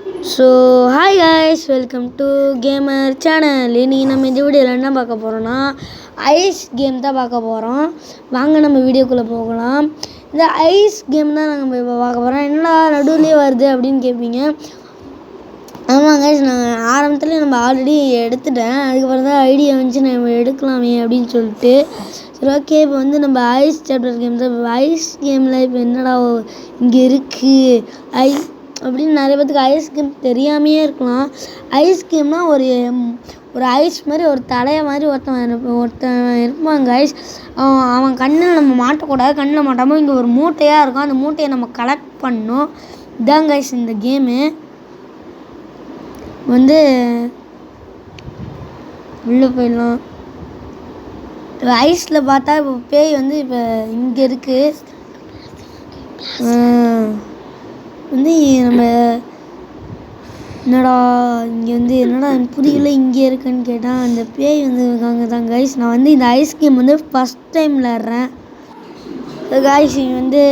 So hi guys, welcome to gamer channel. இன்றைக்கி நம்ம இந்த வீடியோவில் என்ன பார்க்க போகிறோன்னா ஐஸ் கேம் தான் பார்க்க போகிறோம். வாங்க நம்ம வீடியோக்குள்ளே போகலாம். இந்த ஐஸ் கேம் தான் நாங்கள் இப்போ பார்க்க போகிறோம். என்னடா நடுவுலேயே வருது அப்படின்னு கேட்பீங்க. ஆமாம் guys, நான் ஆரம்பத்தில் நம்ம ஆல்ரெடி எடுத்துட்டேன். அதுக்கப்புறம் தான் ஐடியா வந்துச்சு நம்ம எடுக்கலாமே அப்படின்னு சொல்லிட்டு. சரி ஓகே, இப்போ வந்து நம்ம ஐஸ் சாப்டர் கேம் தான். இப்போ ஐஸ் கேமில் இப்போ என்னடா இங்கே இருக்குது அப்படின்னு நிறைய பேத்துக்கு ஐஸ் கேம் தெரியாமையே இருக்கலாம். ஐஸ் கேம்னால் ஒரு ஐஸ் மாதிரி ஒரு தலையை மாதிரி ஒருத்தன் இருப்பாங்க ஐஸ். அவன் கண்ணில் நம்ம மாட்டக்கூடாது. கண்ணில் மாட்டாமல் இங்கே ஒரு மூட்டையாக இருக்கும். அந்த மூட்டையை நம்ம கலெக்ட் பண்ணணும். இதாங்க ஐஸ் இந்த கேமு. வந்து உள்ளே போயிடலாம். ஐஸில் பார்த்தா இப்போ பேய் வந்து இப்போ இங்கே இருக்குது. வந்து நம்ம என்னடா இங்கே வந்து என்னடா புரியல இங்கே இருக்குன்னு கேட்டால் அந்த பேய் வந்து இருக்காங்க தான் கைஸ். நான் வந்து இந்த ஐஸ் கேம் வந்து ஃபஸ்ட் டைம் விளையாடுறேன் கைஸ். வந்து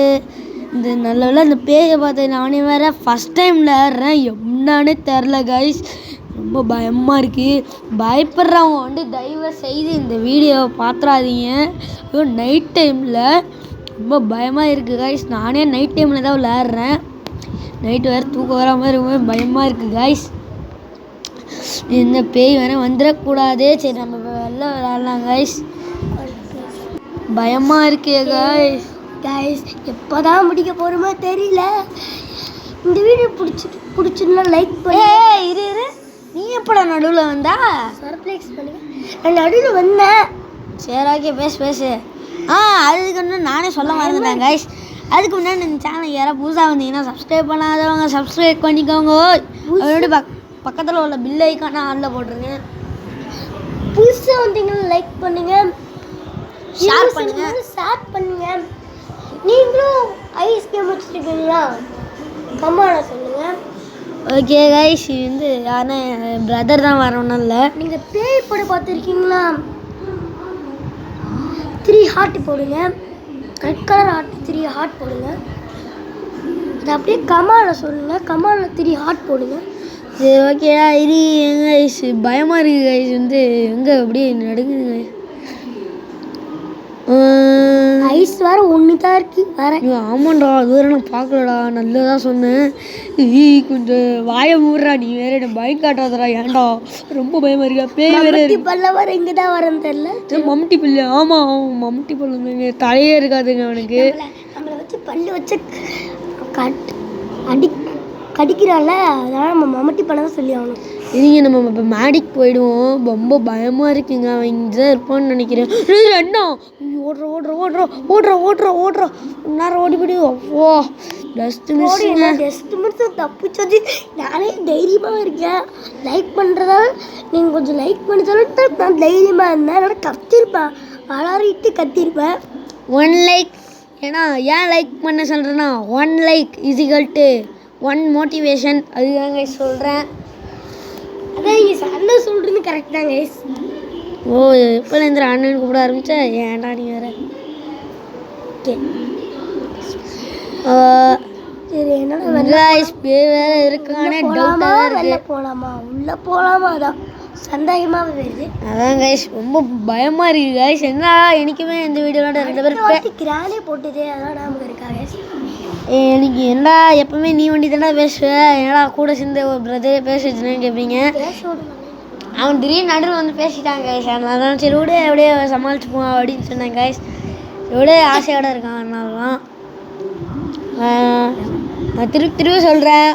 இந்த நல்ல இந்த பேயை பார்த்து நானே வேறு ஃபஸ்ட் டைம் விளையாடுறேன். என்னன்னு தெரில கைஸ், ரொம்ப பயமாக இருக்குது. பயப்படுறவங்க வந்து தயவு செய்து இந்த வீடியோவை பார்த்துறாதீங்க. நைட் டைமில் ரொம்ப பயமாக இருக்குது கைஸ். நானே நைட் டைமில் தான் விளையாடுறேன். நைட்டு வேறு தூக்கம் வர மாதிரி ரொம்ப பயமாக இருக்குது கைஸ். இந்த பேய் வேறு வந்துடக்கூடாது. சரி நம்ம வெளில விளையாடலாம் கைஸ். பயமாக இருக்கே கைஸ். எப்போ தான் முடிக்க போகிறோமோ தெரியல. இந்த வீடியோ பிடிச்சிருந்தா லைக் பண்ணி. இரு நீ எப்படா நடுவில் வந்தா? சர்ப்ரைஸ் பண்ணுங்க. நான் நடுவில் வந்தேன். சரி ஓகே, பேசு. அதுக்கு ஒன்று நானே சொல்ல மறந்துட்டேன் கைஸ். அதுக்கு முன்னாடி இந்த சேனல் யாராவது புதுசாக வந்தீங்கன்னா சப்ஸ்கிரைப் பண்ணாதவங்க சப்ஸ்கிரைப் பண்ணிக்கோங்க. அதோட பக்கத்தில் உள்ள பில் ஐக்கான ஆனில் போட்டுருங்க. புதுசாக வந்தீங்கன்னா லைக் பண்ணுங்கள், ஷேர் பண்ணுங்கள். நீங்களும் ஐஸ் கேம் வச்சுருக்கீங்களா? கம்மாட சொல்லுங்கள். ஓகே கைஸ், இது வந்து யாருன்னா பிரதர் தான் வரணும். இல்லை நீங்கள் பேய் படம் பார்த்துருக்கீங்களா? 3 ஹார்ட் போடுங்க. ரெட் கலர் ஹார்ட் 3 ஹார்ட் போடுங்க. அது அப்படியே கமாலில் சொல்லுங்கள். கமாலில் 3 ஹார்ட் போடுங்க. சரி ஓகேடா. இது எங்க ஐஸ் பயமாக இருக்குது கைஸ். வந்து எங்கே அப்படியே நடுங்குது ஐஸ் வேறு ஒன்று தான் இருக்குது வேறு. ஆமாண்டா, அது வேறு நான் பார்க்கலடா. நல்லதாக சொன்னேன். கொஞ்சம் வாயை மூடுறா. நீ வேற என்ன பயம் காட்டாதடா. ஏன்டா ரொம்ப பயமாக இருக்கா? பேய் வேறு பல்ல வர இங்கே தான் வரேன்னு தெரியல. மம்டி பல்லு. ஆமாம், மம்டி பல்லு தலையே இருக்காதுங்க அவனுக்கு. நம்மளை வச்சு பல்லு வச்சு கடிக்கிறான்ல, அதனால் நம்ம மம்டி பல்ல தான் சொல்லி ஆகணும். இல்லைங்க, நம்ம இப்போ மேடிக் போயிடுவோம். ரொம்ப பயமாக இருக்குங்க. அவன் இங்கே தான் இருப்பான்னு நினைக்கிறேன். அண்ணா ஓடுறோம் நேரம் ஓடி போயிடு. ஓ டஸ்ட்டு மிஸ் தப்பிச்சது. நானே தைரியமாக இருக்கேன். லைக் பண்ணுறதால நீங்கள் கொஞ்சம் லைக் பண்ணி சொல்லிட்டு நான் தைரியமாக இருந்தேன். என்னோட கத்திருப்பேன், அலாரிட்டு கத்திருப்பேன். 1 லைக். ஏன்னா ஏன் லைக் பண்ண சொல்கிறேன்னா 1 லைக் = 1 மோட்டிவேஷன். அதுதாங்க சொல்கிறேன். அதான் நீங்கள் சண்டை சொல்கிறது கரெக்ட் தான் கைஸ். ஓ எப்போலேருந்து அண்ணன் கூப்பிட ஆரம்பித்தா? ஏன்டா நீ வேறு. ஓகே சரி, என்னோட கைஸ் பேய் வேறு இருக்கானே டவுட்டாக இருக்குது. போகலாமா உள்ளே போகலாமா? அதான் சந்தேகமாக வருது. அதான் கைஸ் ரொம்ப பயமாக இருக்குது கைஸ். என்ன எனக்குமே இந்த வீடியோவோட 2 பேர் கிரானே போட்டுது. அதான் நாம இருக்கா கைஸ். எனக்கு என்னடா எப்பவுமே நீ வண்டி தானே பேசுவேன். என்னடா கூட சேர்ந்து ஒரு பிரதர் பேச வச்சுன்னு கேட்பீங்க. அவன் திடீர்னு நடுவில் வந்து பேசிட்டாங்க கைஸ். அதனால தான் சரி விட அப்படியே சமாளிச்சுப்போம் அப்படின்னு சொன்னேன் கைஸ். எவ்வளோ ஆசையோடு இருக்கான். அதனாலலாம் நான் திருப்பி சொல்கிறேன்.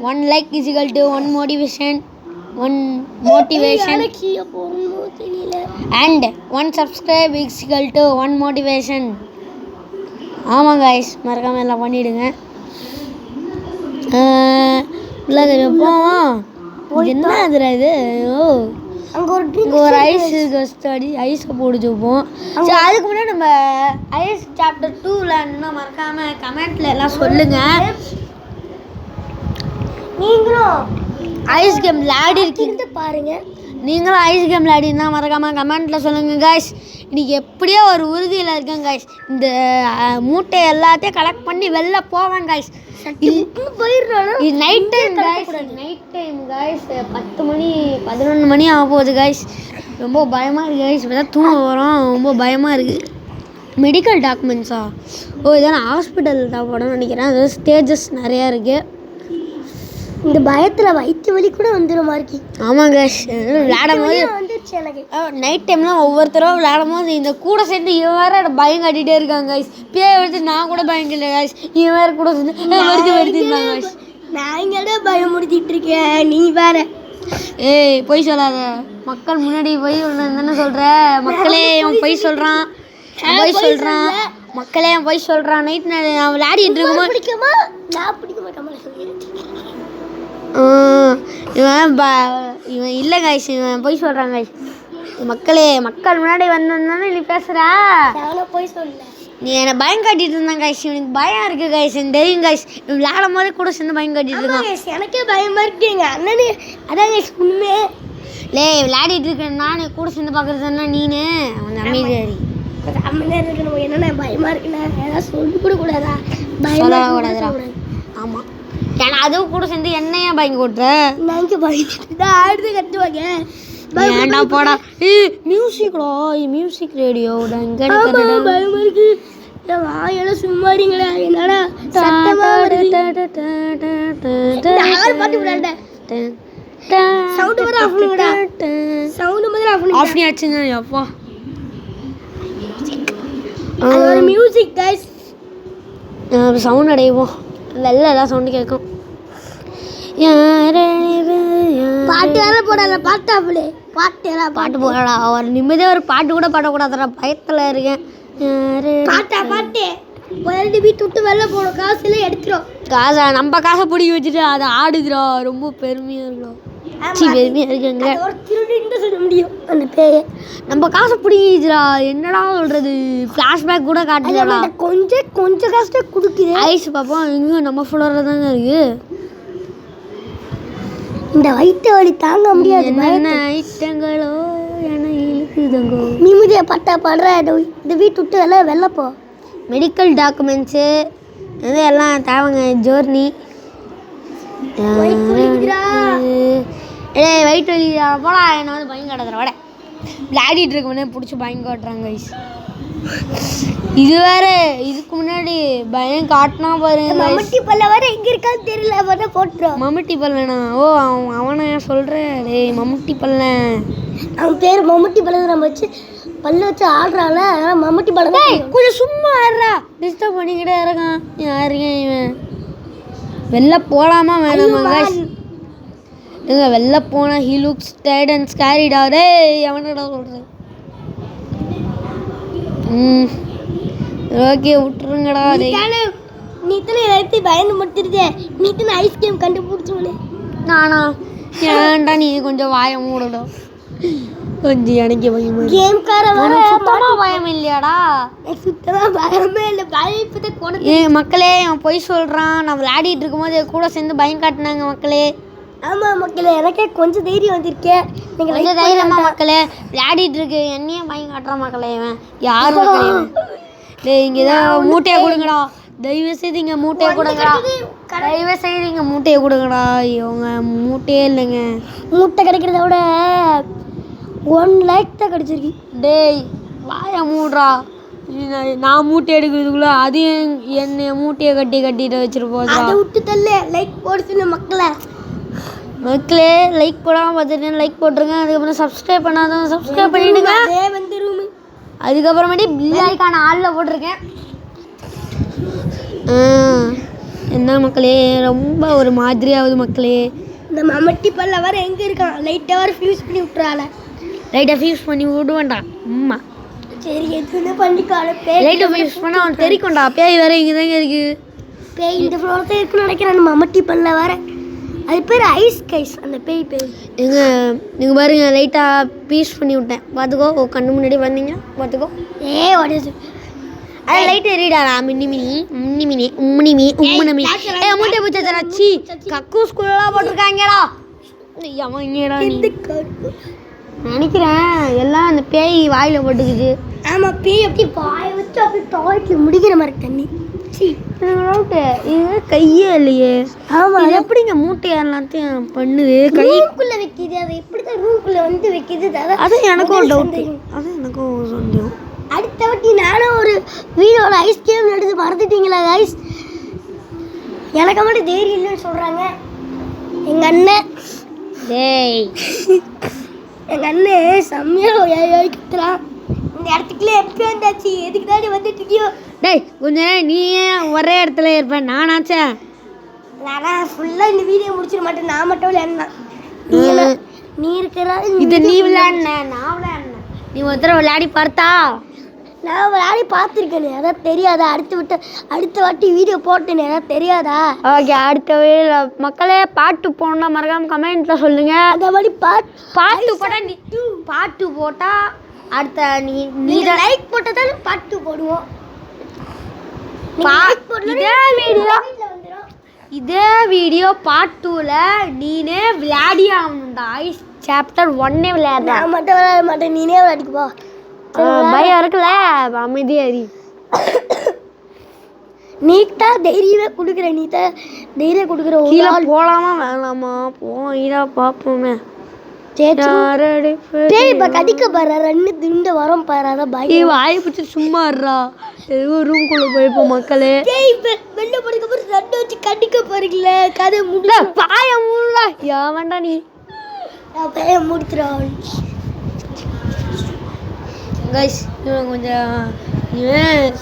1 like = 1 motivation. 1 motivation and 1 subscribe = 1 motivation. ஆமாம் கைஸ், மறக்காமல் எல்லாம் பண்ணிவிடுங்க. போவோம். என்ன அதுல இது? அங்கே ஒரு ஐஸை போட்டு வைப்போம். சரி, அதுக்கு முன்னாடி நம்ம ஐஸ் சாப்டர் 2 இன்னும் மறக்காமல் கமெண்ட்டில் எல்லாம் சொல்லுங்கள். நீங்களும் ஐஸ் கேம் விளையாடி இருக்கீங்க பாருங்க. நீங்களும் ஐஸ் கேம் விளையாடினா மறக்காமல் கமெண்ட்டில் சொல்லுங்கள் காய்ஸ். இன்றைக்கி எப்படியோ ஒரு உறுதியில் இருக்கேன் காய்ஸ். இந்த மூட்டை எல்லாத்தையும் கலெக்ட் பண்ணி வெளில போவேன் காய்ஸ். போயிடுறோம். இது நைட் டைம் காய்ஸ் 10 மணி 11 மணி ஆக போகுது காய்ஸ். ரொம்ப பயமாக இருக்குது காய்ஸ். இப்போ தான் தூங்க வரோம். ரொம்ப பயமாக இருக்குது. மெடிக்கல் டாக்குமெண்ட்ஸா? ஓ இதான் ஹாஸ்பிட்டல் தான் போடணும்னு நினைக்கிறேன். அது ஸ்டேஜஸ் நிறையா இருக்குது. இந்த பயத்தில் வயிற்று வலி கூட வந்துடும் மாதிரி. ஆமாம் காய்ஸ். விளையாடும் போது வந்துருச்சு எனக்கு. நைட் டைம்லாம் ஒவ்வொருத்தரும் விளையாடும் போது இந்த கூட சேர்ந்து இவன் வேறு பயம் காட்டிகிட்டே இருக்காங்க காய்ஸ். பேய் எடுத்து நான் கூட பயம் கட்டல காய்ஸ். இவன் வேறு கூட சேர்ந்து வருத்திருந்தாங்க காய்ஸ். நான் இங்கே பயமுறுத்திட்டு இருக்கேன், நீ வேற. ஏய் பொய் சொல்லாத. மக்கள் முன்னாடி பொய் தானே சொல்கிற. மக்களே அவன் பொய் சொல்கிறான். மக்களே அவன் பொய் சொல்கிறான். நைட் நான் விளையாடிட்டு இருக்கும்போது பிடிக்குமா? நான் பிடிக்க மாட்டேன். இவன் இல்லை காய்ஸ். இவன் பொய் சொல்கிறான் காய்ஸ். மக்கள் முன்னாடி வந்தானே நீ பேசுகிறா. போய் சொல்ல. நீ என்னை பயம் காட்டிட்டு இருந்தான் காய்ஸ். இவனுக்கு பயம் இருக்குது காய்ஸ். எனக்கு தெரியும் காய்ஸ். விளையாடும் போதே கூட சேர்ந்து பயம் காட்டிட்டு இருக்கான். எனக்கே பயமாக இருக்கு. எங்கள் அண்ணனு அதான் காய்ஸ் உண்மை. விளையாடிட்டு இருக்கேன் நான் கூட சேர்ந்து பார்க்குறதுன்னா நீனு அவன் அமைதியாரி அமைதியாக இருக்கணும். என்னென்ன பயமாக இருக்குண்ணா ஏதாவது சொல்லி கூட கூடாதா? சொல்லக்கூடாதுடா. ஆமாம். ஏன்னா அதுவும் கூட சேர்ந்து என்னையா பயங்க கொடுத்த. நாங்கள் பயந்துட்டு ஆடுது கட்டுவாங்க. ஏன்டா போடா. மியூசிக்டா. மியூசிக் ரேடியோ பயமா இருக்கு. வாயெல்லாம் சும்மா இருங்களா. என்னடா சத்தமா வருது. பாட்டு விளையாண்ட சவுண்ட் வர ஆஃப் பண்ணுங்கடா. சவுண்ட் மாதிரி ஆஃப் பண்ணி ஆஃப் பண்ணி ஆச்சுங்க. அப்பா அது ஒரு மியூசிக் गाइस. சவுண்ட் அடைவோம். வெளில எல்லாம் சவுண்டு கேட்கும். பாட்டு வேலை போடல. பாட்டு ஆஃப்லே பாட்டு போடடா. ஒரு நிம்மதியாக ஒரு பாட்டு கூட பாடக்கூடாதுடா. பயத்தில் இருக்கேன். பாட்டு போயிட்டு வீட்டு விட்டு வெளில போகணும். காசு எல்லாம் எடுத்துரும். காசை நம்ம காசை பிடிக்க வச்சுட்டு அதை ஆடுதுடா. ரொம்ப பெருமையாக இருக்கும். பெருமையாக இருக்குங்க. ஒரு திருடின்னு சொல்ல முடியும் அந்த பேயை. நம்ம காசை பிடிக்குதுடா. என்னடா சொல்கிறது. ஃப்ளாஷ்பேக் கூட காட்டுதுடா. கொஞ்சம் காசு கொடுக்குது. ஐஸ் பார்ப்போம். இங்கே நம்ம ஃப்ளோரில் தாங்க இருக்குது. இந்த வயிற்று வலி தாங்க முடியாது. என்ன ஐட்டங்களோ என இழுக்குதுங்கோ. நிம்மதியாக பட்டா பாடுற. இந்த வீட்டு விட்டு எல்லாம் வெளில போ. மெடிக்கல் டாக்குமெண்ட்ஸு இது எல்லாம் தேவைங்க. ஜோர்னி வயிற்று வலி போடா. என்ன வந்து பயம் காட்டுற வட விளையாடிட்டு இருக்கவனே பிடிச்சி பயம் காட்டுறாங்க ஐஸ். இது வேற. இதுக்கு முன்னாடி பயம் காட்டினா பாருங்க. மம்முட்டி பல்ல வேற எங்கே இருக்கான்னு தெரியல. அவனை போட்டுரும். மம்முட்டி பல்லனா? ஓ அவனை சொல்கிறேன். டேய் மம்முட்டி பல்லன். அவன் பேர் மம்முட்டி பல்ல. நம்ம வச்சு பல்ல வச்சு ஆடுறாள். மம்முட்டி பல்ல. கொஞ்சம் சும்மா ஆடுறா. டிஸ்டர்ப் பண்ணிக்கிட்டே இருக்கான். யாருங்க இவன்? வெளில போகலாமா வேணாமா? எங்க வெளில போனால் ஹீ லுக்ஸ் டயர்ட் அண்ட் ஸ்கேரிடா. டேய் எவனடா சொல்கிறேன். ஓகே விட்டுருங்கடா. நீ தானே எல்லாத்தையும் பயந்து முடிச்சிருச்சே. நீ தானே ஐஸ் கேம் கண்டுபிடிச்சோன்னு. நானா? ஏன்டா நீ கொஞ்சம் வாய மூடணும். கொஞ்சம் எனக்கு பயமா. கேம்கார வர சுத்தமாக பயம் இல்லையாடா? சுத்தமாக பயமே இல்லை. பயப்பதை கொண்டு மக்களே அவன் பொய் சொல்கிறான். நான் விளையாடிட்டு இருக்கும்போது கூட சேர்ந்து பயம் காட்டினாங்க மக்களே. ஆமாம் மக்களே, எனக்கே கொஞ்சம் தைரியம் வந்திருக்கேன். நீங்கள் கொஞ்சம் தைரியமா மக்களே. விளையாடிட்டு இருக்கு என்னையும் பயம் காட்டுறான் மக்களே. இவன் யார் மக்களே? டேய் இங்கே தான் மூட்டையை கொடுங்கடா. தயவு செய்து இங்கே மூட்டையை கொடுங்கடா. தயவு செய்து இங்கே மூட்டையை கொடுங்கடா. இவங்க மூட்டையே இல்லைங்க. மூட்டை கிடைக்கிறத விட 1 லைக் தான் கிடைச்சிருக்கு. டேய் வாய மூடுறா. நான் மூட்டை எடுக்கிறதுக்குள்ள அதையும் என்னை மூட்டையை கட்டிட்டு வச்சிருப்போம். அதை விட்டு தள்ளு. லைக் போடுச்சுன்னு மக்களே லைக் போடாமல் பார்த்துட்டு லைக் போட்டுருங்க. அதுக்கப்புறம் சப்ஸ்கிரைப் பண்ணாதான் சப்ஸ்கிரைப் பண்ணிவிடுங்க. அதுக்கப்புறமேட்டு பில் ஐக்கான ஆளில் போட்டிருக்கேன். என்ன மக்களே ரொம்ப ஒரு மாதிரியாகுது மக்களே. இந்த மம்முட்டி பல்ல வர எங்கே இருக்கான்? லைட்டாக வர ஃபியூஸ் பண்ணி விட்டுறாள். லைட்டாக ஃபியூஸ் பண்ணி விடுவேன்டா. அம்மா சரி எதுன்னு பண்ணிக்கால. லைட்டாக ஃபியூஸ் பண்ணால் அவன் தெரிக்கொண்டா. பேய் வேறு இங்கே தாங்க இருக்குது. பேய் இந்த ஃப்ளோர் தான் இருக்குன்னு நினைக்கிறேன். மம்முட்டி பல்ல வர அது பேர் ஐஸ் கைஸ். அந்த பேய் நீங்கள் பாருங்க லைட்டாக பீஸ் பண்ணி விட்டேன். பார்த்துக்கோ. கண்ணு முன்னாடி வந்தீங்க பார்த்துக்கோ. உடச்சு அது லைட் எறிடாடா. உம்முனிமி மூட்டை பூச்சாச்சி கக்கூஸ் குள்ளலாம் போட்டிருக்காங்கடா. அவங்கடா நினைக்கிறேன் எல்லாம் அந்த பேய் வாயில் போட்டுக்குது. ஆமாம், பேய் அப்படி வாயை வச்சு அப்படி டாய்லெட்டில் முடிக்கிற மாதிரி தண்ணி. இது கையே இல்லையே. ஆமாம், இது எப்படிங்க மூட்டை எல்லாத்தையும் பண்ணுது? ரூம்குள்ளே வைக்கிது. அது எப்படி தான் ரூம்குள்ளே வந்து வைக்கிது? அது எனக்கும் டவுட்டு. அது எனக்கும் சந்தேகம். அடுத்த வாட்டி நானும் ஒரு வீடோட ஐஸ் கேம் எடுத்து மறந்துட்டீங்களா ஐஸ்? எனக்கு மட்டும் தைரியம் இல்லைன்னு சொல்கிறாங்க எங்கள் அண்ணன். டேய், எங்கள் அண்ணன் செம்மையாக கத்துறான். இந்த இடத்துக்குள்ளே எப்படி வந்தாச்சு? எதுக்கு தாண்டி வந்துட்டு இருக்கியோ? டேய் கொஞ்ச நேரம் நீ ஏன் ஒரே இடத்துல இருப்பேன்? நானாச்சேன். நான் ஃபுல்லாக இந்த வீடியோ முடிச்சிட மாட்டேன். நான் மட்டும் விளையாடினேன். நீ இருக்கிற இது நீ விளையாடின, நான் விளையாடினேன். நீ ஒருத்தர விளையாடி பார்த்தா? நான் விளையாடி பார்த்துருக்கேனே, அதான் தெரியாதா? அடுத்த வாட்டி வீடியோ போட்டேனே, அதான் தெரியாதா? ஓகே, அடுத்த வீடியோவில் மக்களே பாட்டு போடணும்னா மறக்காம கமெண்ட்ல சொல்லுங்க. அந்த மாதிரி பாட்டு போட்டா பாட்டு போட்டா அடுத்த நீ லைக் போட்டால் தான் பாட்டு போடுவோம். இதே வீடியோ பார்ட் 2ல நீனே விளையாடி ஆகணும்டா. Ice chapter 1 விளையாடுறா. நான் மட்டும் விளையாட மாட்டேன், நீனே விளையாடிக்குப்பா. பயம் இருக்குல்ல, அமைதியாரி. நீட்டா தைரியமே கொடுக்குற, நீட்டா தைரியம் கொடுக்குற. கீழே போகலாமா வேணாமா? போயிடா பார்ப்போமே. இப்ப கடிக்க பாரு, 2 துண்டு வரும் பாரு. அதான் பயம். வாயை பிடிச்சி சும்மா இருறா. எதுவும் ரூம்குள்ள போயிருப்போம் மக்களே. வெளில போறதுக்கு அப்புறம் 2 வச்சு கடிக்க போறீங்களே, கதை முடியல. பாய மூடல. யா வேண்டாம் நீ. பாய முடிச்சிடும். கைஸ் இவன் கொஞ்சம்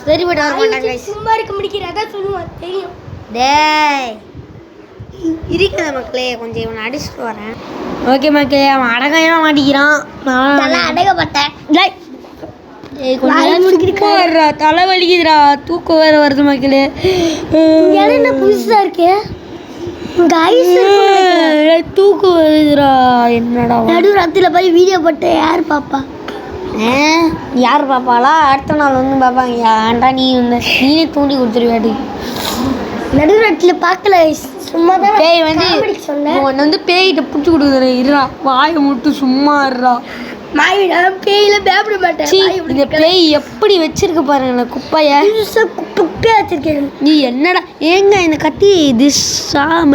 சரிபட்டு வர மாட்டாங்க. சும்மா இருக்க முடிக்கிறேன், அதான் சொல்லுவான் தெரியும். டேய் இருக்கிற மக்களே, கொஞ்சம் இவனை அடிச்சுட்டு வரேன். ஓகே மக்களே, அவன் அடகையெல்லாம் மாட்டிக்கிறான். நான் அடகப்பட்டேன். தலை வலிக்குதுடா, தூக்கம் வேற வருது மக்களே. என்ன புதுசா இருக்கு? தூக்கம் வருதுடா. என்னடா நடு ராத்திரில போய் வீடியோ போட்டு யார் பாப்பா? யார் பாப்பாளா? அடுத்த நாள் வந்து பார்ப்பாங்க. ஏன்டா நீனே தூண்டி கொடுத்துருவாடி. நடுராட்டில் பார்க்கல, சும்மா தான். பேய் வந்து பேய்கிட்ட பிடிச்சி கொடுக்குறேன். இருறா, வாயை மட்டும் சும்மா இருறா. பேயில பயப்பட மாட்டேன். இந்த பேய் எப்படி வச்சிருக்க பாருங்க குப்பைய. குப்பையா வச்சிருக்கேன். நீ என்னடா ஏங்க இந்த கத்தி திஸ்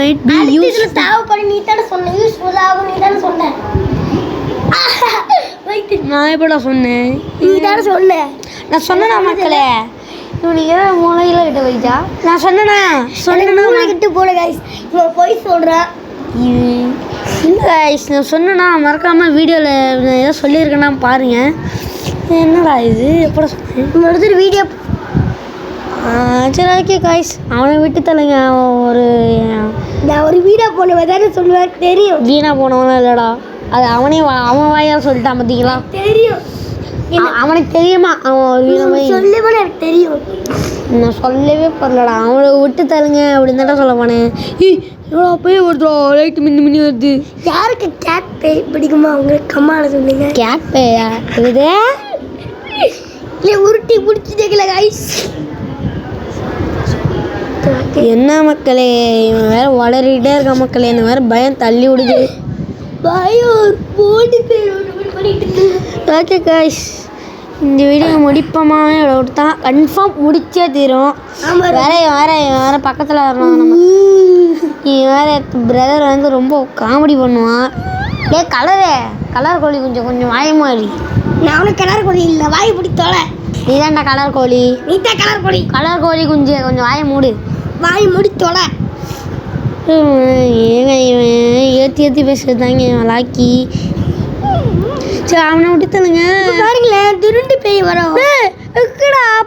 மைட் பி யூஸ் தேவைப்படும். நீ தானே சொன்ன யூஸ்ஃபுல் ஆகும். நீ தானே சொன்ன. நான் எப்படா சொன்னேன்? நீ தானே சொன்ன. நான் சொன்னேனா மக்களே? இவனுக்கு மூளையில கிட்ட வைச்சா நான் சொன்னேனா கிட்ட போட கைஸ். இவன் போய் சொல்கிறான். இல்லை கைஸ், நான் சொன்னேன்னா மறக்காமல் வீடியோவில் ஏதோ சொல்லியிருக்கேன்னா பாருங்க. என்னடா இது எப்படா சொன்னேன்? வீடியோ சரி ஓகே கைஸ், அவனை விட்டு தள்ளுங்க. நான் ஒரு வீடியோ போனவன் தானே சொல்லுவேன். தெரியும். வீணாக போனவனும் இல்லைடா, அது அவன் வாயால் சொல்லிட்டான் பார்த்தீங்களா? தெரியும். அவனுக்கு தெரியுமா அவன் ஒரு வீணமாக சொல்லவே எனக்கு தெரியும். நான் சொல்லவே போடலடா. அவனை விட்டு தருங்க அப்படின்னு தானே சொல்ல போனேன். எவ்வளோ பேய் வருதோ, லைட்டு மின்னி வருது. யாருக்கு கேட் பேய் பிடிக்குமா? அவங்களுக்கு கம்மான சொல்லுங்க. கேட் பேயா இது? இல்லை உருட்டி பிடிச்சிட்டேங்களா கைஸ்? என்ன மக்களே, இவன் வேற வளரிட்டே இருக்க மக்களே. என்ன வேற பயம் தள்ளி விடுது. பயம் போட்டு பண்ணிட்டு. ஓகே கைஸ், இந்த வீடியோ முடிப்போமா? இவ்வளோ தான் கன்ஃபார்ம் முடிச்சே தீரும். வேற பக்கத்தில் வரணும் நம்ம. நீ வேற பிரதர் வந்து ரொம்ப காமெடி பண்ணுவான். கலர் கோழி கொஞ்சம் வாயமாடி. நானும் கலர் கோழி இல்லை, வாய் பிடித்தோல. நீ தான்டா கலர் கோழி. நீ தான் கலர் கோழி கொஞ்சம் வாயை மூடு. வாய் முடித்தோல. ஏங்க இவன் ஏற்றி பேசுறதாங்க இவன் லாக்கி. சரி அவனை விட்டுத்தனுங்க. பாருங்களேன், துருண்டு பேய் வரும்.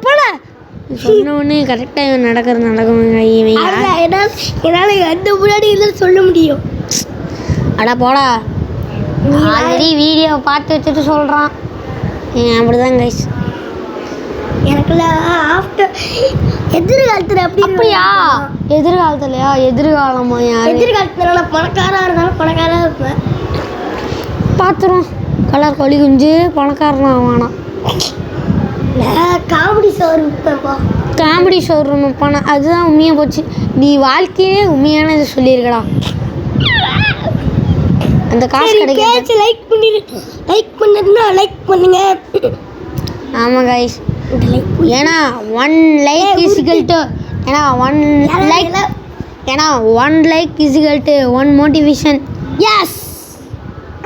போல சொன்ன உடனே கரெக்டாக இவன் நடக்கும். என்னால் எந்த முன்னாடி இருந்தாலும் சொல்ல முடியும். அடா போடா, ஆல்ரெடி வீடியோ பார்த்து வச்சுட்டு சொல்கிறான். அப்படிதான் கைஸ். எனக்குலாம் ஆஃப்டர் எதிர்காலத்தில் அப்படியா? எதிர்காலத்துலையா? எதிர்காலமா? எதிர்காலத்தில் நான் பணக்காராக இருந்தாலும் பணக்காராக இருப்பேன். பார்த்துரும். கலர் கோழி குஞ்சு பணக்காரனா வேணாம். காமெடி ஷோர் விற்பேன்ப்பா. காமெடி ஷோரூம் பணம் அதுதான் உண்மையாக போச்சு. நீ வாழ்க்கையே உண்மையான இதை சொல்லியிருக்கடா. அந்த காசு கிடைக்கும். லைக் பண்ணுறதுன்னா லைக் பண்ணுங்க. ஆமாம் கைஸ், ஏன்னா 1 லைக் இஸ் ஈக்குவல் டு ஏன்னா 1 like is equal to 1 motivation. Yes,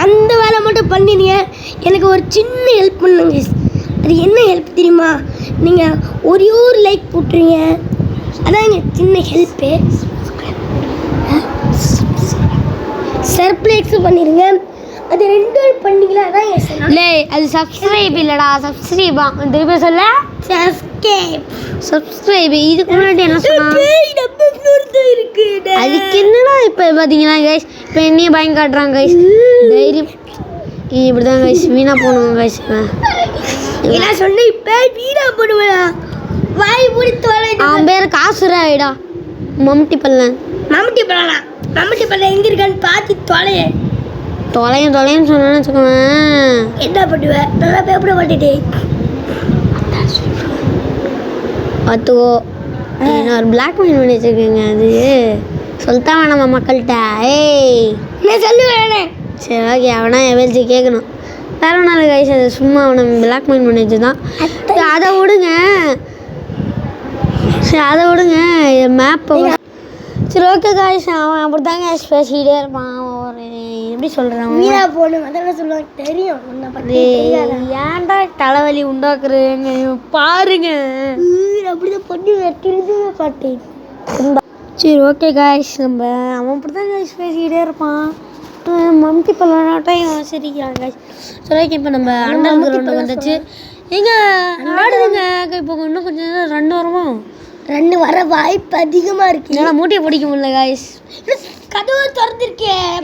அந்த வேலை மட்டும் பண்ணிடுங்க. எனக்கு ஒரு சின்ன ஹெல்ப் பண்ணுங்க. அது என்ன ஹெல்ப் தெரியுமா? நீங்கள் ஒரு லைக் போட்டுருங்க, அதான் எங்கள் சின்ன ஹெல்ப்பு. சர்ப்ரைஸ் பண்ணிடுங்க. அது 2 பண்ணிக்கலாம். அதான் இல்லை, அது சப்ஸ்கிரைப் இல்லைடா, சப்ஸ்கிரைபா திருப்பி சொல்ல. சப்ஸ்கிரைப். இதுக்கு முன்னாடி என்ன சொன்னா? அதுக்கு என்னடா இப்போ பார்த்தீங்கன்னா கைஸ், இப்போ என்னையும் பயம் காட்டுறாங்க கைஸ். தைரியம் இப்படி தான் கைஸ் வீணாக போகணும் கைஸ். என்ன சொன்ன? இப்போ வீணாக போடுவேன். வாய் பிடித்து வளை. அவன் பேர் காசுராயிடா. மம்டி பல்லன். மம்டி பல்ல எங்கே இருக்கான்னு பார்த்து தொலைன்னு சொன்னேன்னு வச்சுக்கோவேன். என்ன பண்ணுவேன்? நல்லா பேப்பட மாட்டேட்டே பார்த்துக்கோ. நான் ஒரு பிளாக் மெயில் பண்ணி வச்சுருக்கேங்க. அது சொல்லித்தான் வேணாமா மக்கள்கிட்ட? ஏய், நான் சொல்லுவேன். சரி ஓகே, அவனா எவல்ச்சி கேட்கணும். வேற ஒன்றால் கைஸ், அது சும்மா அவனை பிளாக் மெயில் பண்ணி வச்சு தான். அதை விடுங்க, சரி அதை விடுங்க. மேப்பை சரி ஓகே கைஸ், அவன் அப்படி தாங்க பேசிக்கிட்டே இருப்பான். ஒரு எப்படி சொல்கிறான், வீணா போகணும் அதெல்லாம் சொல்லுவாங்க. தெரியும் உன்னை பற்றி. ஏன்டா தலைவலி உண்டாக்குறேங்க பாருங்க. அப்படிதான் பண்ணி வெட்டிருந்துமே பாட்டேன். சரி ஓகே கைஸ், அவன் அப்படி தான் கைஸ் பேசிக்கிட்டே இருப்பான். மம்டி பல்லாட்டம் சிரிக்கிறான் கைஸ். சரி ஓகே, இப்போ நம்ம அண்டர் கிரவுண்டு வந்துச்சு. எங்கே ஆடுதுங்க இப்போ. இன்னும் கொஞ்சம் நேரம் 2 வருமா? 2 வர வாய்ப்பு அதிகமாக இருக்கு. என்னால் மூட்டையை பிடிக்க முடியல கைஸ். கதவு திறந்துருக்கேன்.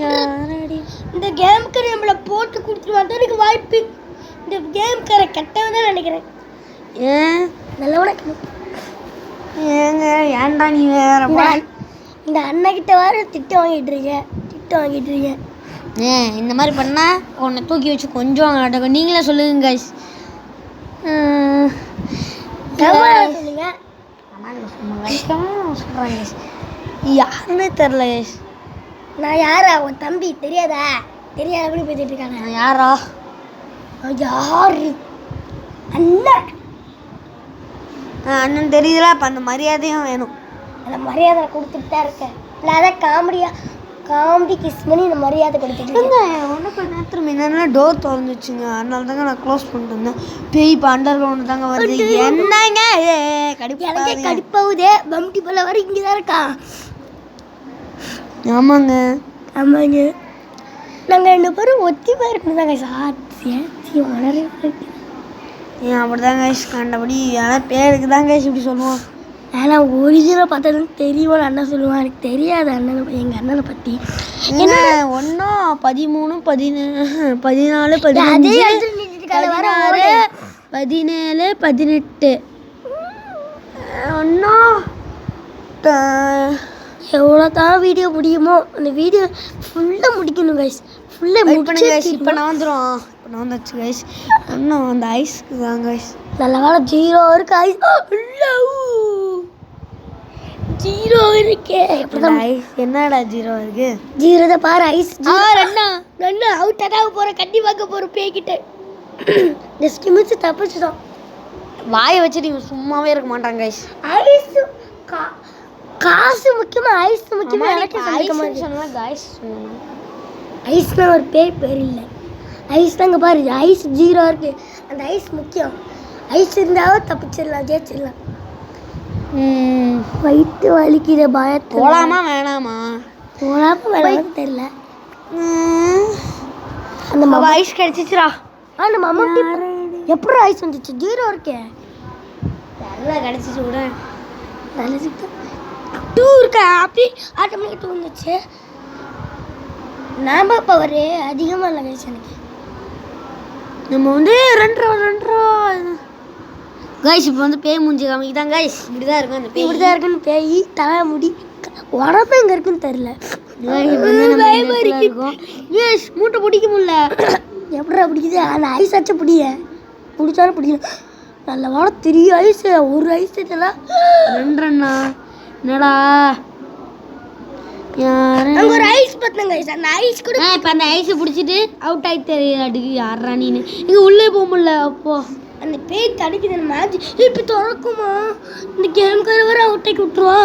இந்த கேமுக்கு நம்மளை போட்டு கொடுத்துருவான் எனக்கு வாய்ப்பு. இந்த கேமுக்கார கெட்டவன் தான் நினைக்கிறேன். ஏன் நல்லவன ஏங்க ஏன்டா நீ வேற இந்த அண்ணகிட்ட வேறு திட்டம் வாங்கிட்டு இருக்கேன். இந்த மாதிரி பண்ணால் உன்னை தூக்கி வச்சு கொஞ்சம் நடக்கும். நீங்களே சொல்லுங்க கைஸ். சொல்லுங்க. சொல்கிறாங்க யாருன்னே தெரில கைஸ். நான் யாரா? உன் தம்பி தெரியாதா? தெரியாத பேசிட்டு இருக்காங்க. நான் யாரா? யாரு? அண்ணன். அண்ணன் தெரியுதுல, அப்போ அந்த மரியாதையும் வேணும். அந்த மரியாதை கொடுத்துட்டு தான் இருக்கேன். இல்லாத காமெடி கிஸ் பண்ணி இந்த மரியாதை கொடுத்துட்டு ஒன்று கொஞ்ச நேரத்தில் முன்னாடி டோர் திறந்துச்சுங்க. அதனால தாங்க நான் க்ளோஸ் பண்ணிட்டு வந்தேன். பேய் இப்போ அண்டர் கிரவுண்டு தாங்க வருது. என்னங்க எனக்கே கடுப்பாகுதே. மம்டி பல்ல வர இங்கே தான் இருக்கா. ஆமாங்க நாங்கள் 2 பேரும் ஒத்தி போயிருக்கணும் தாங்க. சாட்சி வளர ஏன் அப்படி தாங்க கண்டபடி ஆனால் பேருக்கு தாங்க இப்படி சொல்லுவோம். ஆனால் ஒரிஜினல் பார்த்ததுன்னு தெரியுமா அண்ணன் சொல்லுவான். எனக்கு தெரியாது எங்கள் அண்ணனை பற்றி. என்ன 1 13 14 15 16 17 18 ஒன்றா எவ்வளோ தான் வீடியோ முடியுமோ அந்த வீடியோ ஃபுல்லாக முடிக்கணும் கைஸ். ஃபுல்லாக முடிக்கணும் கைஸ். இப்போ நான் வந்துடும். இப்போ நான் வந்துச்சு கைஸ். இன்னும் அந்த ஐஸ்க்கு தான் கைஸ். நல்ல வேலை 0 இருக்கு. ஐஸ் 0 இருக்கே. ஐஸ் என்னடா 0 இருக்கு? 0 தான் பாரு. ஐஸ் 2 அவுட் அதாக போகிற கட்டி பார்க்க போகிற பேய்கிட்ட ஜஸ்ட் மிச்சு தப்பிச்சுதான். வாயை வச்சுட்டு இவங்க சும்மாவே இருக்க மாட்டாங்க கைஸ். ஐஸ் காசு முக்கியமா ஐஸ் முக்கியமா? எனக்கு சொன்னா கைஸ் ஐஸ்னா ஒரு பேர் இல்லை. ஐஸ் தாங்க பாரு. ஐஸ் 0 இருக்கு. அந்த ஐஸ் முக்கியம். ஐஸ் இருந்தாலும் தப்பிச்சிடலாம், ஜெயிச்சிடலாம். வயிற்று வலிக்கிற பயத்தில் போகலாமா வேணாமா? வேணாம்னு தெரியல. அந்த ஐஸ் கிடைச்சிச்சுரா. அந்த மாமா எப்படி ஐஸ் வந்துச்சு? 0 இருக்கே. நல்லா கிடச்சிச்சு விட. நல்ல 2 இருக்கா? அப்படி ஆட்டோமேட்டிக் 2 வந்துச்சு. நாம பவர் அதிகமாக இல்லை கைஸ். எனக்கு நம்ம வந்து 2 கைஸ் இப்போ வந்து பேய் மூஞ்சி காமிக்குதான் கைஸ். இப்படி தான் இருக்கும் அந்த பேய். இப்படி தான் இருக்குன்னு பேய் தலை முடி உடம்பு எங்கே இருக்குன்னு தெரில. ஏஸ் மூட்டை பிடிக்க முடியல. எப்படா பிடிக்குது? அந்த ஐஸ் ஆச்சு பிடிச்சாலும் பிடிக்கல. நல்ல வாழ 3 ஐஸ். ஒரு ஐஸ் இதெல்லாம் 2 என்னடா யாரு அங்க ஒரு ஐஸ் பார்த்தேன் கைஸ். அந்த ஐஸ் கூட இப்போ அந்த ஐஸை பிடிச்சிட்டு அவுட் ஆகி தெரியாதுக்கு யாரா நீனு இங்கே உள்ளே போக முடியல அப்போ அந்த பேய் தடுக்குது அந்த மேட்ச். இப்போ திறக்குமா இந்த கேம்கார வர அவுட் ஆக்கி விட்டுருவா.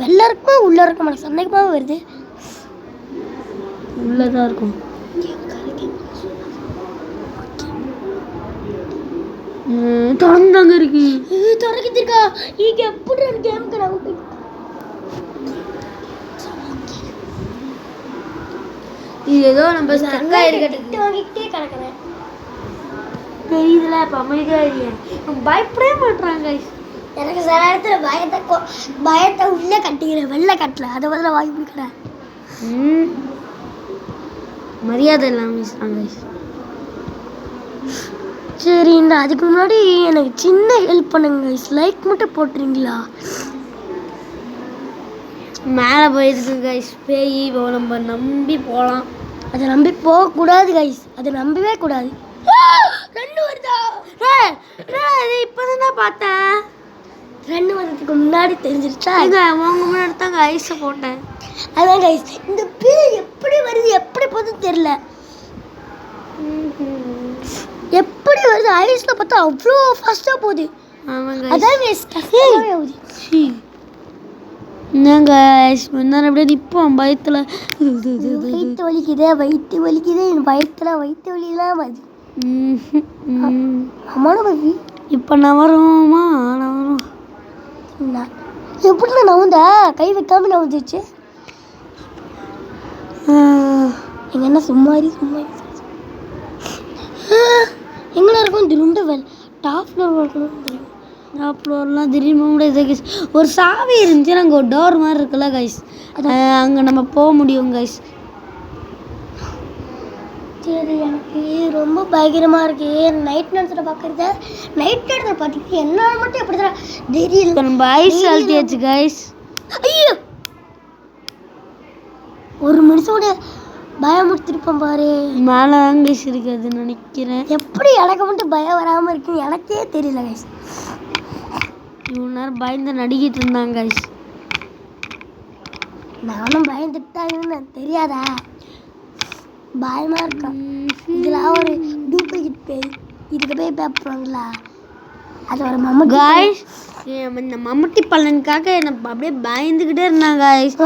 வெளில இருக்குமா உள்ள இருக்குமா சந்தேகமா வருது. உள்ளதான் இருக்கும். தொடர்ந்தாங்க இருக்கு திறக்கிருக்கா இங்க எப்படி கேம்கார அவுட் ஆக்கி இது ஏதோ நம்ம ஸ்டக்கா இருக்கட்டும் வாங்கிக்கிட்டே கிடக்குறேன். தெரியுதுல இப்போ அமைதியாக இல்லையா பயப்படவே மாட்டுறாங்க. எனக்கு சில இடத்துல பயத்தை உள்ளே கட்டிக்கிறேன் வெளில கட்டல அதை பதில் வாங்கி பிடிக்கிறேன். மரியாதை இல்லாமல் பேசுகிறாங்க. சரி இந்த அதுக்கு முன்னாடி எனக்கு சின்ன ஹெல்ப் பண்ணுங்க லைக் மட்டும் போட்டுறீங்களா? மேலே போயிருக்கு கைஸ் பேய் நம்ம நம்பி போகலாம். அதை நம்பி போகக்கூடாது கைஸ். அதை நம்பவே கூடாது. ரெண்டு வருதா? அது இப்போ தான் பார்த்தேன். ரெண்டு வருடத்துக்கு முன்னாடி தெரிஞ்சிருச்சா? அவங்க முன்னாடி தாங்க ஐஸை போட்டேன். அதான் கைஸ் இந்த பேய் எப்படி வருது எப்படி போகுதுன்னு தெரியல. எப்படி வருது ஐஸில் பார்த்தா அவ்வளோ ஃபாஸ்ட்டாக போகுது. அதான் கைஸ் கஷ்டமாகவே ஆகுது. என்னங்க முன்னாடி அப்படியே நிற்போம் பயத்தில். வயிற்று வலிக்குதே என் பயத்தில் வயிற்று வலிலாம் வருது. அம்மான பவி இப்போ நான் வரோமா நான் வரோம் எப்படி நான் நவுந்தா கை வைக்காம நவுந்துச்சு. எங்க என்ன சும்மாரி எங்கடா இருக்கும் திருண்டு டாப் ஃப்ளோர் இருக்கணும். டாப் ஃப்ளோர்லாம் திடீர்னு முடியாது. ஒரு சாவி இருந்துச்சு அங்கே ஒரு டோர் மாதிரி இருக்குல்ல கைஸ் அங்கே நம்ம போக முடியும் கைஸ். சரி எனக்கு ரொம்ப பயங்கரமாக இருக்கு. நைட் நேரத்தில் பார்க்குறது நைட் நேரத்தில் பார்த்துட்டு என்ன மட்டும் எப்படி தான் தெரியல. நம்ம ஐஸ் அழுத்தியாச்சு கைஸ். ஐயோ ஒரு மனுஷோட பயமுறுத்திருப்பேன் பாரு. மேலே கைஸ் இருக்குதுன்னு நினைக்கிறேன். எப்படி எனக்கு மட்டும் பயம் வராமல் இருக்குன்னு எனக்கே தெரியல கைஸ். இவ்வளோ நேரம் பயந்து நடிக்கிட்டு இருந்தாங்க கைஸ். நானும் பயந்துட்டு தான் இருந்தேன் தெரியாதா? பயமாக இருக்கான். இதெல்லாம் ஒரு டூப்ளிகேட் பேய். இதுக்கு போய் பேப்படுவாங்களா? அது ஒரு கைஸ் இந்த மம்முட்டி பழனுக்காக என்னை அப்படியே பயந்துக்கிட்டே இருந்தாங்க கைஸ்.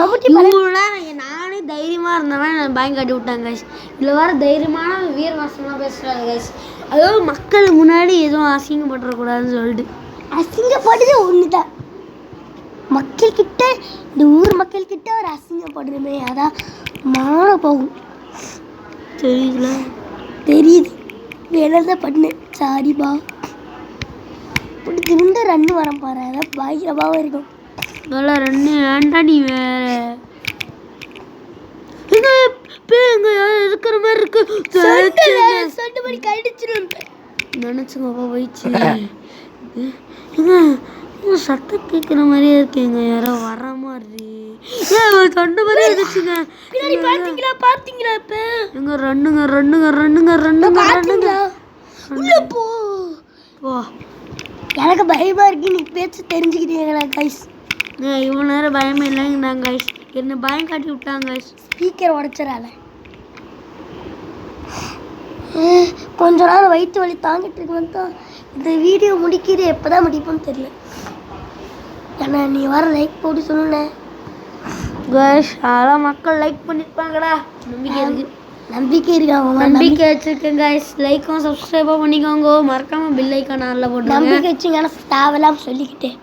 நானே தைரியமாக இருந்தவன் நான் பயம் காட்டி விட்டாங்க கைஸ். இதில் வர தைரியமான வீரவாசமாக பேசுகிறாங்க கைஸ். அதாவது மக்கள் முன்னாடி எதுவும் அசிங்கப்பட்டுறக்கூடாதுன்னு சொல்லிட்டு. அசிங்கப்படுறது ஒன்று தான். மக்கள்கிட்ட இந்த ஊர் மக்கள்கிட்ட ஒரு அசிங்கப்படுறமே அதான் மான போகும். தெரியுதுல தெரியுது வேணாதான் பண்ணேன் சாரிப்பா. இப்படி திரும்ப ரன்னு வர பாரு அதான் பயங்கரமாகவும் இருக்கும். நல்லா ரன்னு வேண்டா நீ வேற இருக்கிற மாதிரி இருக்கு. சொண்டு மணி கடிச்சிடும் நினச்சுங்கப்பா போயிடுச்சு. சத்தம் கேட்குற மாதிரியே இருக்குங்க யாரோ வர மாதிரி தொண்டை மாதிரி இருந்துச்சுங்க. பார்த்தீங்களா இப்ப எங்க ரன்னுங்க உள்ள போ. எனக்கு பயமா இருக்கு. நீ பேச்சு தெரிஞ்சுக்கிட்டீங்களா கைஸ்? இவ்வளோ நேரம் பயமே இல்லைங்க கைஸ். என்ன பயம் காட்டி விட்டாங்க கைஸ். ஸ்பீக்கர் உடச்சிடால. கொஞ்ச நேரம் வயிற்று வலி தாங்கிட்டு இருக்குன்னு தான் இந்த வீடியோ முடிக்கிறது. எப்போதான் முடிப்போன்னு தெரியல. ஏன்னா நீ வர லைக் போட்டு சொன்னேன் கைஸ். அதெல்லாம் மக்கள் லைக் பண்ணிருப்பாங்கடா நம்பிக்கை இருக்கு. நம்பிக்கை வச்சிருக்கேன் கைஸ். லைக்கும் சப்ஸ்கிரைபும் பண்ணிக்கோங்க. மறக்காம பில் ஐக்கான் ஆன்ல போட்டு நம்பிக்கை வச்சுங்க. தேவையில்லாம சொல்லிக்கிட்டேன்.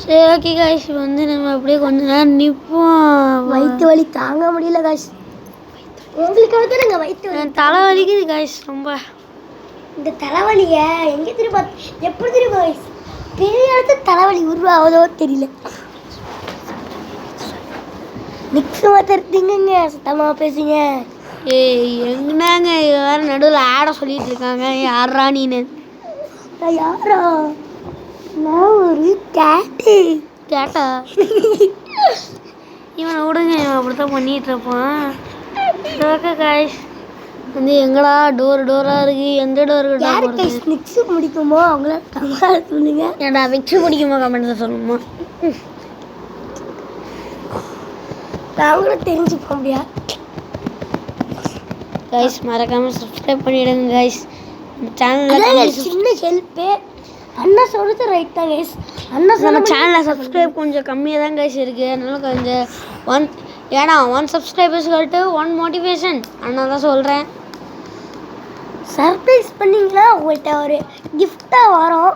சரி ஓகே கைஸ் நம்ம அப்படியே கொஞ்ச நேரம் நிற்போம். வயிற்று வலி தாங்க முடியல கைஸ். உங்களுக்காக தான் நாங்கள் வயிற்று வலி தலைவலிக்குது கைஸ் ரொம்ப. இந்த தலைவலியை எங்கே திரும்ப எப்படி திரும்ப கைஸ் பெரிய இடத்துல தலைவலி உருவாவதோ தெரியல. மிக்ஸ் மாத்திரத்தீங்க சுத்தமாக பேசுங்க. ஏய் எங்கன்னாங்க வேற நடுவில் ஆட சொல்லிட்டு இருக்காங்க. யாரா நீனு? யாரா? நான் ஒரு கேட்டா இவனை விடுங்க. இவன் அப்படித்தான் பண்ணிட்டு இருப்பான். ஓகே கைஸ் எங்கடா டோரா இருக்கு. எந்த டோருக்கு மிக்ஸு முடிக்குமோ அவங்கள கமெண்ட் சொல்லுங்க. ஏடா மிக்ஸு முடிக்குமோ கமெண்ட்ல சொல்லுமா. நான் கூட தெரிஞ்சுக்க முடியாது. கைஸ் மறக்காமல் சப்ஸ்கிரைப் பண்ணிவிடுங்க கைஸ். அதாங்க சேனலில் சின்ன ஹெல்ப்பு. அண்ணா சொல்கிறது ரைட் தான் கைஸ். அண்ணா நம்ம சொன்ன சேனலில் சப்ஸ்கிரைப் கொஞ்சம் கம்மியாக தான் கைஸ் இருக்குது. அதனால கொஞ்சம் ஏன்னா 1 சப்ஸ்கிரைபர்ஸ் சொல்லிட்டு 1 மோட்டிவேஷன் அதனால தான் சொல்கிறேன். சர்ப்ரைஸ் பண்ணிங்களா உங்கள்கிட்ட ஒரு கிஃப்டாக வரோம்.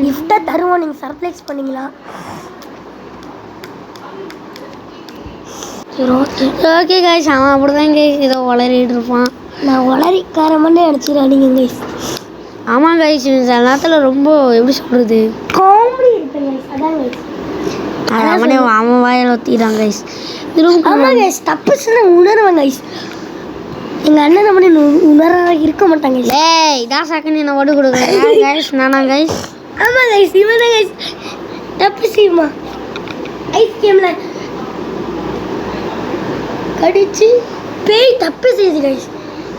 கிஃப்டாக தருவோம், நீங்கள் சர்ப்ரைஸ் பண்ணிங்களா? சரி ஓகே ஓகே கைஸ், அவன் அப்படி தான் கைஸ் ஏதோ வளரிட்டு இருப்பான். நான் வளரிக்காரமன்னே நினச்சிடாதீங்க கைஸ். ஆமாம் கைஸ், சில நேரத்தில் ரொம்ப எப்படி சொல்கிறது காமெடி இருப்பேன் கைஸ். அதான் கைஸ். அவன் வாயில் ஒத்திட்டான் கைஸ். ஆமாம் கைஸ், தப்பு சொன்ன உணர்வேன் கைஸ். எங்கள் அண்ணன் பண்ணி உணர இருக்க மாட்டாங்க கைஸ். ஏய் இதான் செகண்ட் என்ன ஓட்டு கொடுக்குறேன் கைஸ். நானா கைஸ்? ஆமாம் கைஸ், இவன் தான் கைஸ் தப்பு செய்யுமா. ஐஸ் கேமில் கடிச்சு பேய் தப்பு செய்யுது கைஸ்.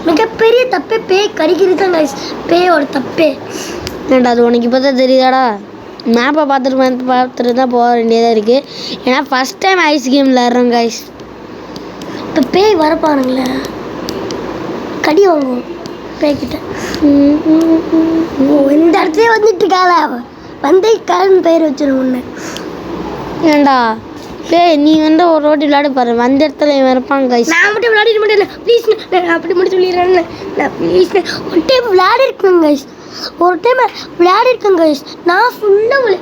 மிகப்பெரிய தப்பே பேய் கடிக்கிறது தான் கைஸ். பேயோட தப்பே. ஏன்டா அது உனக்கு இப்போ தான் தெரியுதாடா? மேப்பை பார்த்துட்டு தான் போக வேண்டியதாக இருக்குது. ஏன்னா ஃபஸ்ட் டைம் ஐஸ் கேம் விளாட்றோம் கைஸ். இப்போ பேய் வரப்பாருங்களேன், கடி வாங்குவோம் பேய்கிட்ட. இந்த இடத்துல வந்துட்டு இருக்காள வந்தே காலன்னு பேர் வச்சிடும் ஒன்று. ஏன்டா பேய் நீ வந்து ஒரு ரோட்டி விளையாட பாரு, வந்த இடத்துல இவன் இருப்பான் கைஸ். நான் மட்டும் விளையாடிட மாட்டேன் ப்ளீஸ். நான் அப்படி மட்டும் சொல்லிடுறேன். நான் ப்ளீஸ் ஒரு டைம் விளையாடிருக்கேன் கைஸ். ஒரு டைம் விளையாடிருக்கேன் கைஸ். நான் ஃபுல்லாக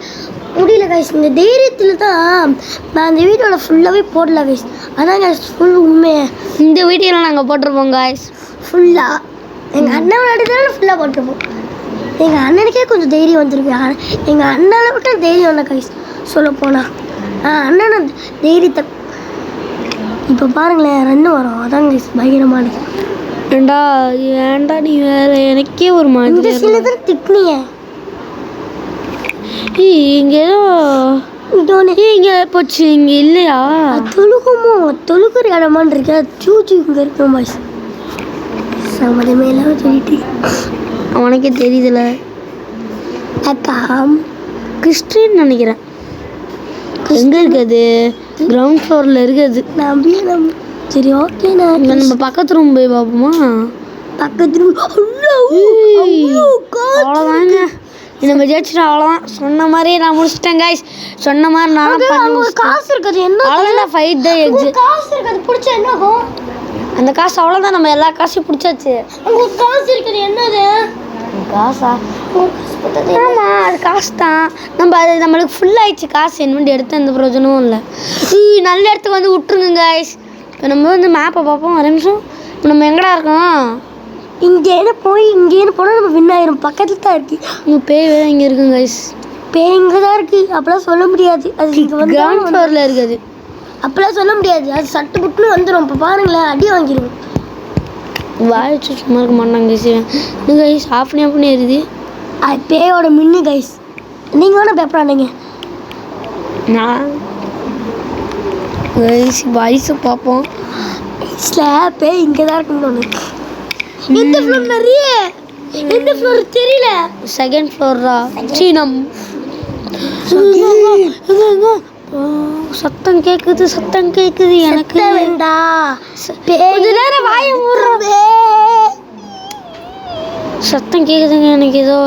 முடியல கைஸ். இந்த தைரியத்தில் தான் நான் அந்த வீடியோவில் ஃபுல்லாகவே போடல கைஸ். அதான் கைஸ் ஃபுல் உண்மையை. இந்த வீடியோவில் நாங்கள் போட்டிருப்போம் கைஸ் ஃபுல்லாக. எங்கள் அண்ணன் விளையாடுறதுனால ஃபுல்லாக போட்டிருப்போம். எங்கள் அண்ணனுக்கே கொஞ்சம் தைரியம் வந்துருக்கு. எங்கள் அண்ணனை விட்டு தைரியம் வந்த கைஸ் சொல்ல போனால். அண்ணன் தைரியத்தை இப்போ பாருங்களேன், ரன்னு வரும். அதான் கைஸ் பயங்கரமானது. ஏன்டா நீ வேற எனக்கே ஒரு இந்த மாதிரி சில தான் திட்னிய இங்கே ஏதோ இங்கே போச்சு. இங்கே இல்லையா? தொழுகுற இடமான் இருக்கா? சூச்சு இங்கே இருக்கும் பாய்ஸ். சம்மதமே இல்லாமல் சொல்லிட்டு அவனுக்கே தெரியுதுல. அக்கா கிறிஸ்டின் நினைக்கிறேன். எங்கே இருக்குது? கிரவுண்ட் ஃப்ளோரில் இருக்குது. நான் சரி ஓகே. நான் இங்கே நம்ம பக்கத்து ரூம் போய் பார்ப்போமா? பக்கத்து அவ்வளோதாங்க, நம்ம ஜெயிச்சிட்டா அவ்வளோதான். சொன்ன மாதிரியே நான் முடிச்சிட்டேன் கைஸ். சொன்ன மாதிரி நான் காசு இருக்காது. என்ன அவ்வளோதான், ஃபைட் தான் எக்ஸு. காசு இருக்காது பிடிச்சா என்ன ஆகும்? அந்த காசு அவ்வளோதான், நம்ம எல்லா காசையும் பிடிச்சாச்சு. உங்களுக்கு காசு இருக்குது என்னது? காசா? ஆமாம், அது காசு தான். நம்மளுக்கு ஃபுல் ஆயிடுச்சு காசு. என்ன எடுத்து எந்த பிரயோஜனமும் இல்லை. நல்ல இடத்துக்கு வந்து விட்டுருங்க கைஸ். இப்போ நம்ம வந்து மேப்பை பார்ப்போம். ஒரு நிமிஷம். இப்போ நம்ம எங்கடா இருக்கோம்? இங்கேன்னு போனால் நம்ம வின் ஆயிரும். பக்கத்தில் தான் இருக்கு. இங்கே பேய் வேறு இங்கே இருக்குங்க கைஸ். பேய் இங்கே தான் இருக்குது. அப்போலாம் சொல்ல முடியாது. அது இங்கே வந்து கிரவுண்ட் ஃப்ளோரில் இருக்குது. அப்போலாம் சொல்ல முடியாது. அது சட்டு புட்டுன்னு வந்துடும். இப்போ பாருங்களேன், அடி வாங்கிடும். வாய்ச்சி சும்மா இருக்க மாட்டாங்க கைஸ். இன்னும் கைஸ் ஆஃப் பண்ணி இருக்குது. அது பேயோட மின்னு கைஸ். நீங்கள் வேணால் பேப்பரானீங்க. நான் கைஸ் வாய்ஸை பார்ப்போம். வயசில் பேய் இங்கே தான் இருக்குன்னு ஒன்று. எந்த ஃப்ளோர் நிறைய எந்த ஃப்ளோர் தெரியல. செகண்ட் ஃப்ளோரா? சீனம். சத்தம் கேட்குது எனக்கு. வேண்டா கொஞ்ச நேரம் வாயை மூடுறதே. சத்தம் கேட்குதுங்க எனக்கு ஏதோ.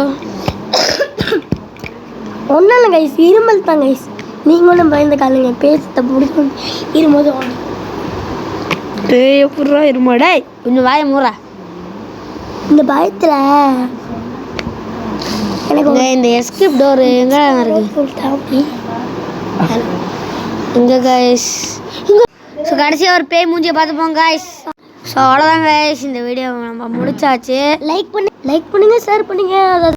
ஒன்றும் இல்லை கைஸ், இருமல் தான் கைஸ். நீங்களும் பயந்த காலங்க பேசத்தை பிடிக்கும் இருமோது. எப்படா இருமாடே, கொஞ்சம் வாயை மூடுற. இந்த பயத்தில் எனக்கு இந்த எஸ்கேப் டோர் எங்கே இருக்கு? இங்கே கைஸ். ஸோ கடைசியாக ஒரு பேய் மூஞ்சியை பார்த்துப்போம் கைஸ். ஸோ அவ்வளோதான் கைஸ், இந்த வீடியோ நம்ம முடிச்சாச்சு. லைக் பண்ணுங்க, ஷேர் பண்ணுங்க.